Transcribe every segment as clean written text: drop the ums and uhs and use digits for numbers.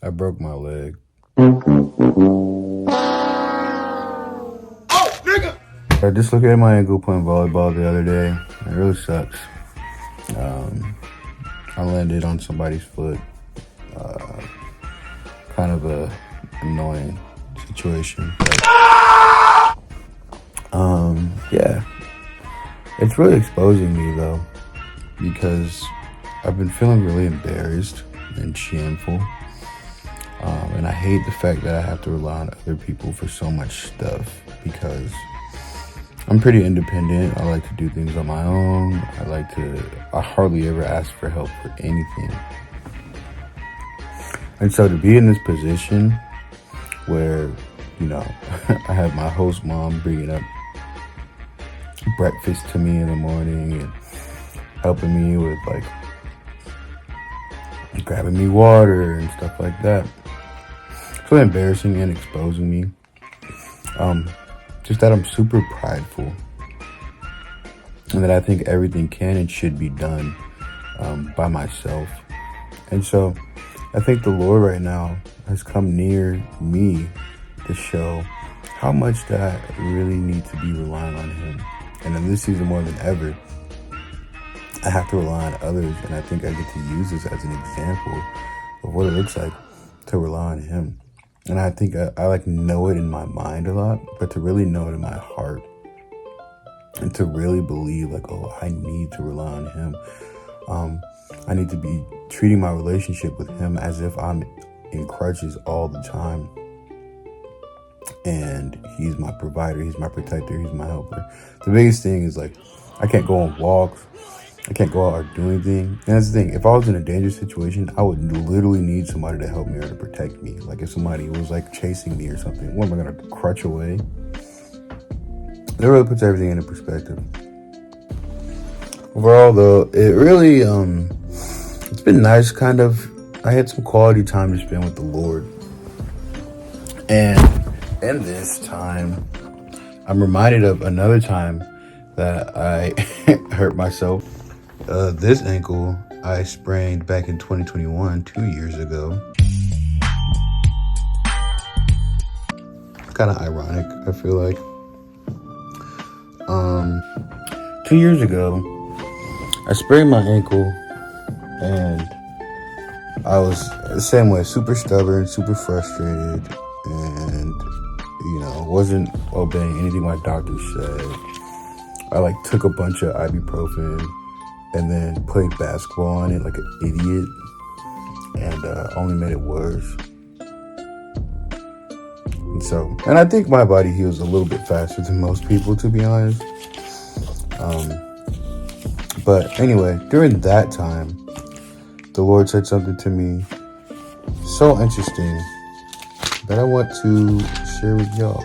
I broke my leg. I dislocated my ankle playing volleyball the other day. It really sucks. I landed on somebody's foot. Kind of a annoying situation. But, yeah. It's really exposing me though, because I've been feeling really embarrassed and shameful. And I hate the fact that I have to rely on other people for so much stuff, because I'm pretty independent. I like to do things on my own. I hardly ever ask for help for anything. And so to be in this position where, I have my host mom bringing up breakfast to me in the morning and helping me with grabbing me water and stuff like that. It's really embarrassing and exposing me. Just that I'm super prideful, and that I think everything can and should be done by myself. And so I think the Lord right now has come near me to show how much that I really need to be relying on Him. And in this season more than ever, I have to rely on others, and I think I get to use this as an example of what it looks like to rely on Him. And I think I know it in my mind a lot, but to really know it in my heart and to really believe I need to rely on Him. I need to be treating my relationship with Him as if I'm in crutches all the time. And He's my provider, He's my protector, He's my helper. The biggest thing is I can't go on walks. I can't go out or do anything. And that's the thing. If I was in a dangerous situation, I would literally need somebody to help me or to protect me. Like if somebody was chasing me or something, what am I going to crutch away? That really puts everything into perspective. Overall, though, it really, it's been nice I had some quality time to spend with the Lord. And in this time, I'm reminded of another time that I hurt myself. This ankle I sprained back in 2021, 2 years ago. Kind of ironic, I feel like. 2 years ago, I sprained my ankle, and I was the same way, super stubborn, super frustrated, and, wasn't obeying anything my doctor said. I took a bunch of ibuprofen and then played basketball on it like an idiot, and only made it worse. And I think my body heals a little bit faster than most people, to be honest. But anyway, during that time, the Lord said something to me so interesting that I want to share with y'all.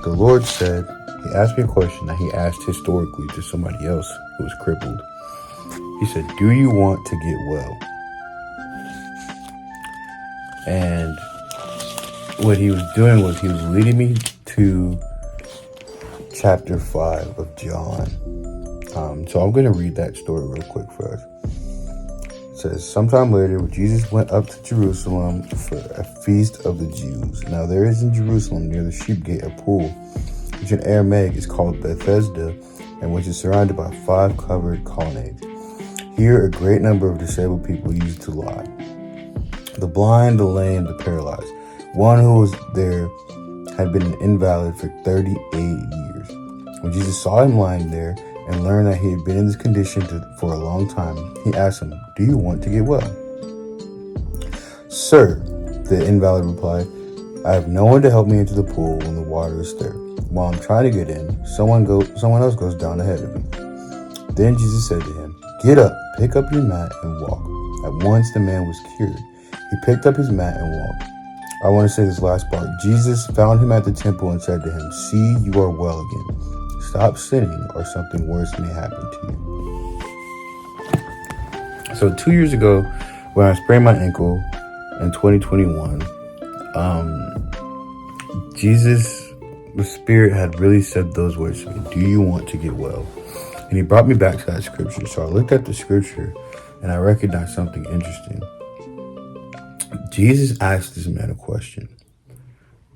The Lord said, He asked me a question that He asked historically to somebody else who was crippled. He said, "Do you want to get well?" And what He was doing was He was leading me to chapter 5 of John. So I'm going to read that story real quick for us. It says, "Sometime later, Jesus went up to Jerusalem for a feast of the Jews. Now there is in Jerusalem near the sheep gate a pool, which in Aramaic is called Bethesda, and which is surrounded by 5 covered colonnades. Here a great number of disabled people used to lie: the blind, the lame, the paralyzed. One who was there had been an invalid for 38 years. When Jesus saw him lying there and learned that he had been in this condition for a long time, He asked him, 'Do you want to get well?' 'Sir,' the invalid replied, 'I have no one to help me into the pool when the water is stirred. While I'm trying to get in, someone else goes down ahead of me.' Then Jesus said to him, 'Get up, pick up your mat and walk.' At once the man was cured. He picked up his mat and walked." I want to say this last part. Jesus found him at the temple and said to him, "See, you are well again. Stop sinning, or something worse may happen to you." So 2 years ago, when I sprained my ankle in 2021, Jesus, the Spirit, had really said those words to me: "Do you want to get well?" And He brought me back to that scripture. So I looked at the scripture and I recognized something interesting. Jesus asked this man a question.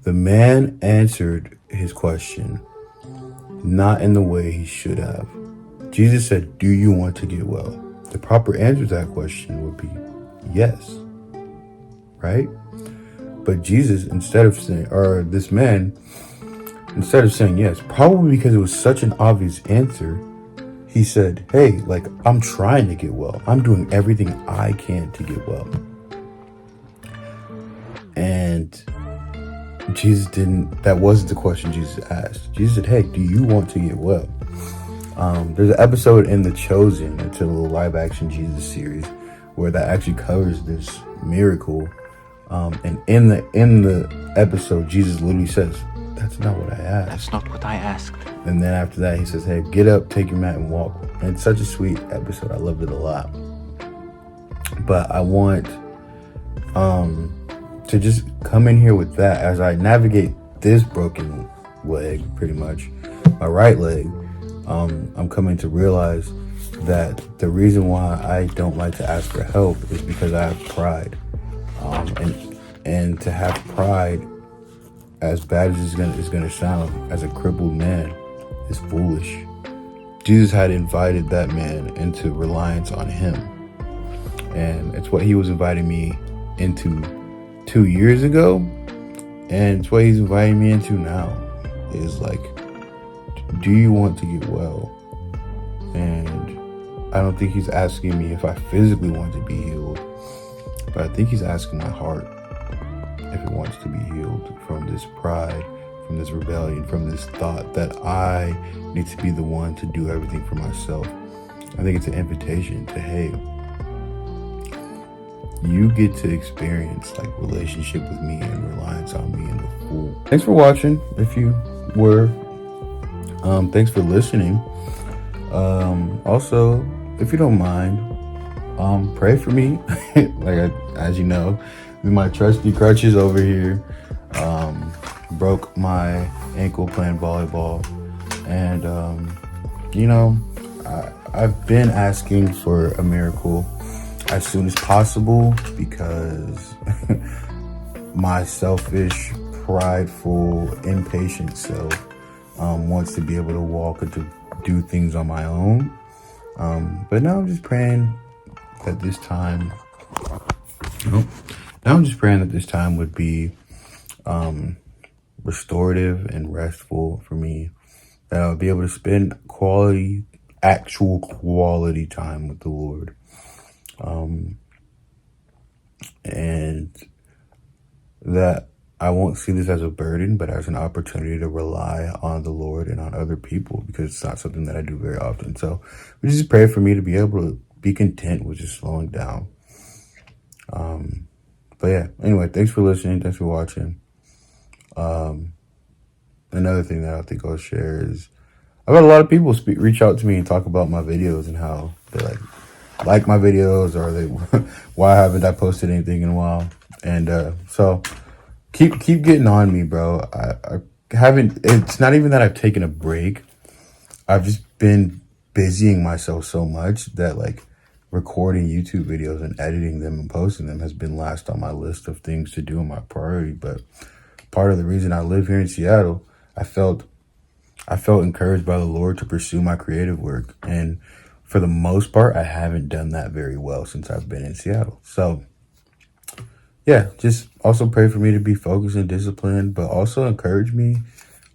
The man answered his question not in the way he should have. Jesus said, "Do you want to get well?" The proper answer to that question would be yes, right? But Jesus, instead of saying, or this man, instead of saying yes, probably because it was such an obvious answer, he said, "Hey, like, I'm trying to get well. I'm doing everything I can to get well." And Jesus didn't, that wasn't the question Jesus asked. Jesus said, "Hey, do you want to get well?" There's an episode in The Chosen, it's a little live action Jesus series, where that actually covers this miracle. And in the episode, Jesus literally says, "That's not what I asked. That's not what I asked." And then after that, he says, "Hey, get up, take your mat, and walk." And it's such a sweet episode. I loved it a lot. But I want to just come in here with that as I navigate this broken leg, pretty much, my right leg. I'm coming to realize that the reason why I don't like to ask for help is because I have pride. And to have pride, as bad as it's gonna sound, as a crippled man, is foolish. Jesus had invited that man into reliance on him. And it's what he was inviting me into 2 years ago. And it's what he's inviting me into now. Is like, do you want to get well? And I don't think he's asking me if I physically want to be healed, but I think he's asking my heart if it wants to be healed from this pride, from this rebellion, from this thought that I need to be the one to do everything for myself. I think it's an invitation to, hey, you get to experience like relationship with me and reliance on me in the full. Thanks for watching. If you were, thanks for listening. Also, if you don't mind, pray for me. As you know, with my trusty crutches over here, broke my ankle playing volleyball, and I've been asking for a miracle as soon as possible because my selfish, prideful, impatient self wants to be able to walk and to do things on my own. But now I'm just praying that this time, would be restorative and restful for me. That I'll be able to spend actual quality time with the Lord. And that I won't see this as a burden, but as an opportunity to rely on the Lord and on other people, because it's not something that I do very often. So we just pray for me to be able to be content with just slowing down. But yeah, anyway, thanks for listening. Thanks for watching. Another thing that I think I'll share is I've had a lot of people reach out to me and talk about my videos and how they like my videos, or why haven't I posted anything in a while? And so keep getting on me, bro. I haven't. It's not even that I've taken a break. I've just been busying myself so much that like recording YouTube videos and editing them and posting them has been last on my list of things to do in my priority. But part of the reason I live here in Seattle, I felt encouraged by the Lord to pursue my creative work. And for the most part, I haven't done that very well since I've been in Seattle. So yeah, just also pray for me to be focused and disciplined, but also encourage me.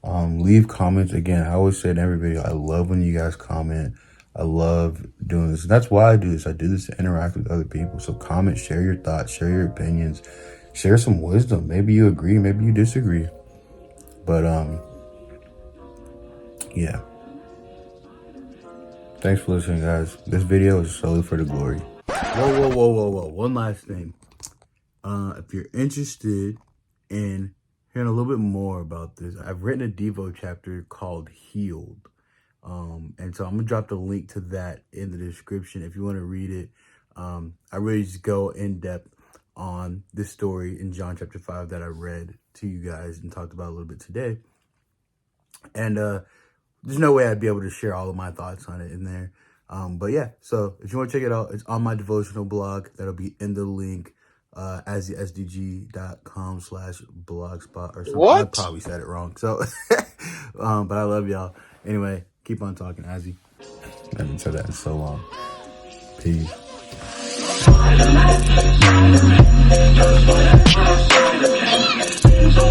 Leave comments. Again, I always say in every video, I love when you guys comment. I love doing this. And that's why I do this. I do this to interact with other people. So comment, share your thoughts, share your opinions, share some wisdom. Maybe you agree, maybe you disagree. But yeah. Thanks for listening, guys. This video is solely for the glory. Whoa. One last thing. If you're interested in hearing a little bit more about this, I've written a devo chapter called Healed. And so I'm gonna drop the link to that in the description if you want to read it. I really just go in depth on this story in John chapter 5 that I read to you guys and talked about a little bit today. And there's no way I'd be able to share all of my thoughts on it in there. But yeah, so if you want to check it out, it's on my devotional blog. That'll be in the link. AzzySDG.com/blogspot or something. What? I probably said it wrong. So, but I love y'all. Anyway, keep on talking, Azzy. I haven't said that in so long. Peace. So